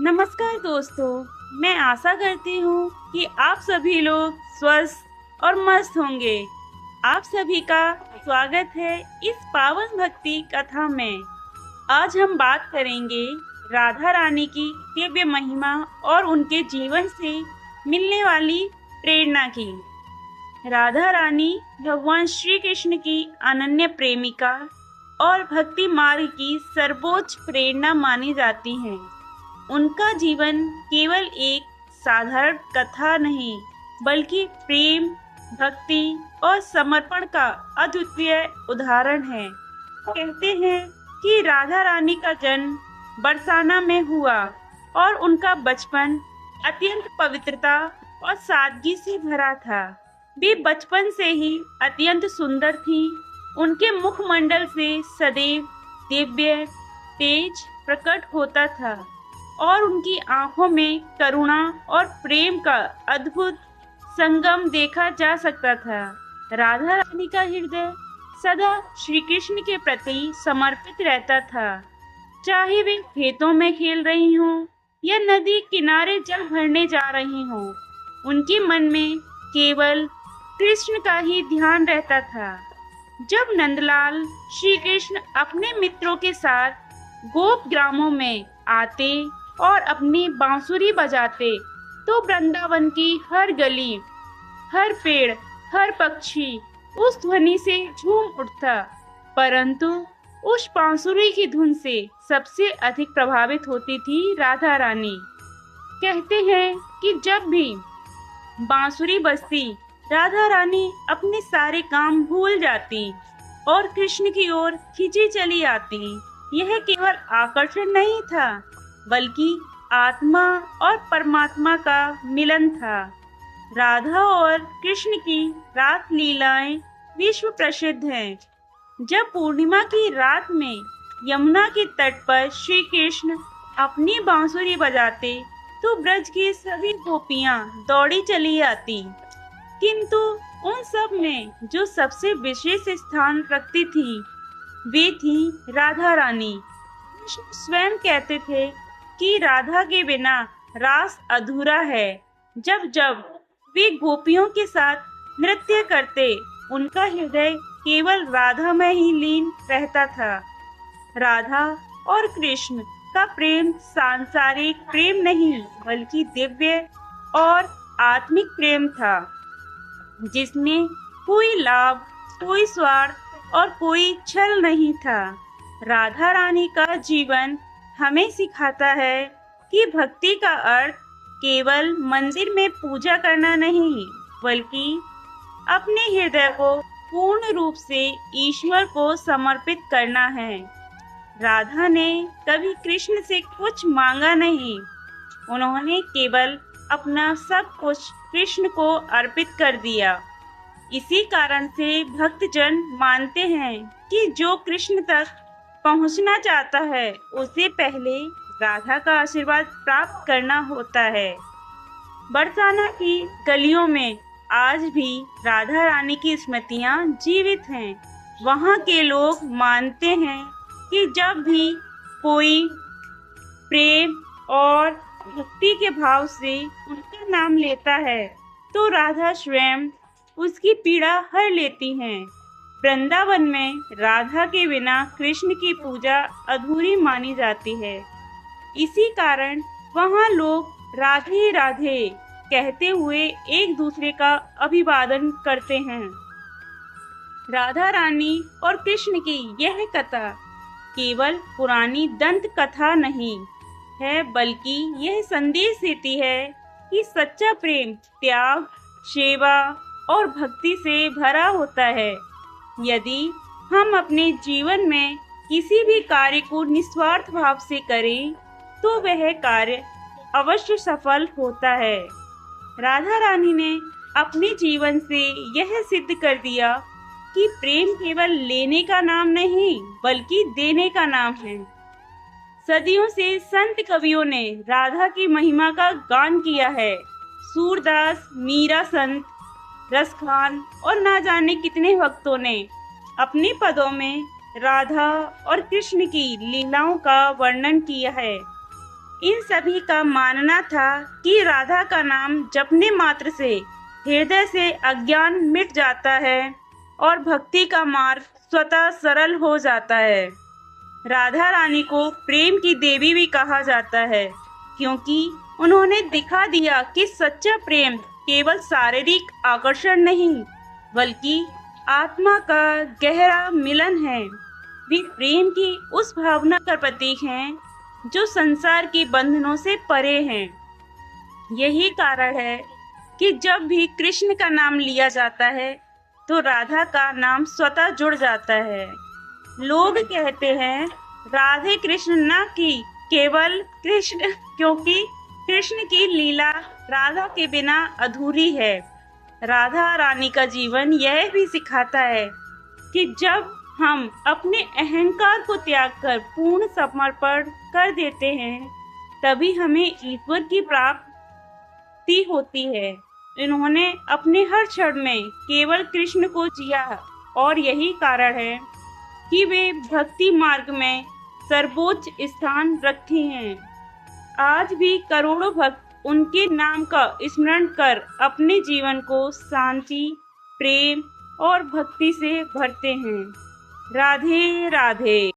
नमस्कार दोस्तों, मैं आशा करती हूँ कि आप सभी लोग स्वस्थ और मस्त होंगे। आप सभी का स्वागत है इस पावन भक्ति कथा में। आज हम बात करेंगे राधा रानी की दिव्य महिमा और उनके जीवन से मिलने वाली प्रेरणा की। राधा रानी भगवान श्री कृष्ण की अनन्य प्रेमिका और भक्ति मार्ग की सर्वोच्च प्रेरणा मानी जाती हैं। उनका जीवन केवल एक साधारण कथा नहीं, बल्कि प्रेम, भक्ति और समर्पण का अद्वितीय उदाहरण है। कहते हैं कि राधा रानी का जन्म बरसाना में हुआ और उनका बचपन अत्यंत पवित्रता और सादगी से भरा था। वे बचपन से ही अत्यंत सुंदर थी। उनके मुखमंडल से सदैव दिव्य तेज प्रकट होता था और उनकी आंखों में करुणा और प्रेम का अद्भुत संगम देखा जा सकता था। राधा रानी का हृदय सदा श्री कृष्ण के प्रति समर्पित रहता था। चाहे वे खेतों में खेल रही हों या नदी किनारे जल भरने जा रही हों, उनके मन में केवल कृष्ण का ही ध्यान रहता था। जब नंदलाल श्री कृष्ण अपने मित्रों के साथ गोप ग्रामों में आते और अपनी बांसुरी बजाते, तो वृंदावन की हर गली, हर पेड़, हर पक्षी उस ध्वनि से झूम उठता। परंतु उस बांसुरी की धुन से सबसे अधिक प्रभावित होती थी राधा रानी। कहते हैं कि जब भी बांसुरी बजती, राधा रानी अपने सारे काम भूल जाती और कृष्ण की ओर खिंची चली आती। यह केवल आकर्षण नहीं था, बल्कि आत्मा और परमात्मा का मिलन था। राधा और कृष्ण की रास लीलाएं विश्व प्रसिद्ध हैं। जब पूर्णिमा की रात में यमुना के तट पर श्री कृष्ण अपनी बांसुरी बजाते, तो ब्रज की सभी गोपियां दौड़ी चली आती। किंतु उन सब में जो सबसे विशेष स्थान रखती थी, वे थी राधा रानी। कृष्ण स्वयं कहते थे कि राधा के बिना रास अधूरा है। जब जब वे गोपियों के साथ नृत्य करते, उनका हृदय केवल राधा में ही लीन रहता था। राधा और कृष्ण का प्रेम सांसारिक प्रेम नहीं, बल्कि दिव्य और आत्मिक प्रेम था, जिसमें कोई लाभ, कोई स्वार्थ और कोई छल नहीं था। राधा रानी का जीवन हमें सिखाता है कि भक्ति का अर्थ केवल मंदिर में पूजा करना नहीं, बल्कि अपने हृदय को पूर्ण रूप से ईश्वर को समर्पित करना है। राधा ने कभी कृष्ण से कुछ मांगा नहीं। उन्होंने केवल अपना सब कुछ कृष्ण को अर्पित कर दिया। इसी कारण से भक्तजन मानते हैं कि जो कृष्ण तक पहुंचना चाहता है, उसे पहले राधा का आशीर्वाद प्राप्त करना होता है। बरसाना की गलियों में आज भी राधा रानी की स्मृतियां जीवित हैं। वहां के लोग मानते हैं कि जब भी कोई प्रेम और भक्ति के भाव से उनका नाम लेता है, तो राधा स्वयं उसकी पीड़ा हर लेती हैं। वृंदावन में राधा के बिना कृष्ण की पूजा अधूरी मानी जाती है। इसी कारण वहाँ लोग राधे राधे कहते हुए एक दूसरे का अभिवादन करते हैं। राधा रानी और कृष्ण की यह कथा केवल पुरानी दंत कथा नहीं है, बल्कि यह संदेश देती है कि सच्चा प्रेम त्याग, सेवा और भक्ति से भरा होता है। यदि हम अपने जीवन में किसी भी कार्य को निस्वार्थ भाव से करें, तो वह कार्य अवश्य सफल होता है। राधा रानी ने अपने जीवन से यह सिद्ध कर दिया कि प्रेम केवल लेने का नाम नहीं, बल्कि देने का नाम है। सदियों से संत कवियों ने राधा की महिमा का गान किया है। सूरदास, मीरा संत, रसखान और ना जाने कितने भक्तों ने अपने पदों में राधा और कृष्ण की लीलाओं का वर्णन किया है। इन सभी का मानना था कि राधा का नाम जपने मात्र से हृदय से अज्ञान मिट जाता है और भक्ति का मार्ग स्वतः सरल हो जाता है। राधा रानी को प्रेम की देवी भी कहा जाता है, क्योंकि उन्होंने दिखा दिया कि सच्चा प्रेम केवल शारीरिक आकर्षण नहीं, बल्कि आत्मा का गहरा मिलन है। वे प्रेम की उस भावना का प्रतीक हैं जो संसार के बंधनों से परे हैं। यही कारण है कि जब भी कृष्ण का नाम लिया जाता है तो राधा का नाम स्वतः जुड़ जाता है। लोग कहते हैं राधे कृष्ण न कि केवल कृष्ण, क्योंकि कृष्ण की लीला राधा के बिना अधूरी है। राधा रानी का जीवन यह भी सिखाता है कि जब हम अपने अहंकार को त्याग कर पूर्ण समर्पण कर देते हैं, तभी हमें ईश्वर की प्राप्ति होती है। इन्होंने अपने हर क्षण में केवल कृष्ण को जिया और यही कारण है कि वे भक्ति मार्ग में सर्वोच्च स्थान रखे हैं। आज भी करोड़ों भक्त उनके नाम का स्मरण कर अपने जीवन को शांति, प्रेम और भक्ति से भरते हैं। राधे राधे।